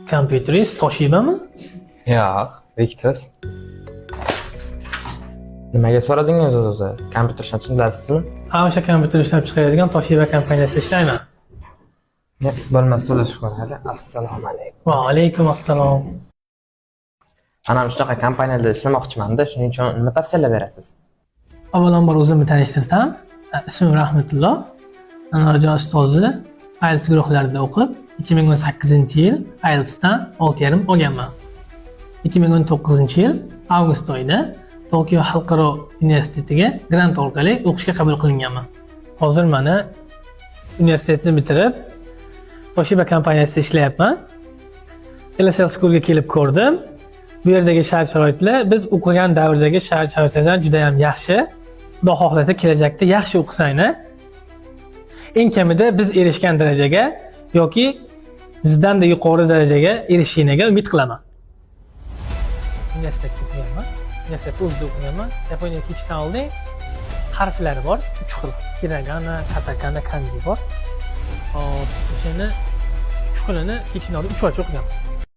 Kompyuteringiz Toshibami? Yo'q, Victus. Nimaga so'radingiz o'zi? Kompyuter ishlatishni bilasizmi? Ha, o'sha kompyuter ishlab chiqaradigan Toshiba kompaniyasida ishlayman. Bo'lmasa so'rashib ko'radi. Assalomu alaykum. Va alaykum assalom. Ana shunaqa kompaniyada ishlamoqchiman-da, shuning uchun nima tavsiyalar berasiz? Avvalambor o'zimni tanishtirsam, ismim Rahmatulloh. Anvarjon ustozi IELTS guruhlarida o'qib, 2018-yil IELTSdan 6,5 olganman. 2019-yil avgust oyida Tokio xalqaro universitetiga grant orqali o'qishga qabul qilinganman. Hozir mana universitetni bitirib, Toshiba kompaniyasida ishlayapman. Telesales schoolga kelib ko'rdim. Bu yerdagi shart-sharoitlar biz o'qigan davrdagi shart-sharoitlardan juda ham yaxshi. Xudo xohlasa kelajakda yaxshi o'qisanglar, eng kamida biz erishgan darajaga yoki bizdanda yuqori darajaga erishishingizga umid qilaman. Universitetda o'qiganman. Universitetda o'zida o'qiganman. Yaponiyaga ketishdan oldin harflari bor, 3 xil. Hiragana, katakana, kanji bor. O'shani 3 xilini ketishdan oldin 3 oy o'qiganman.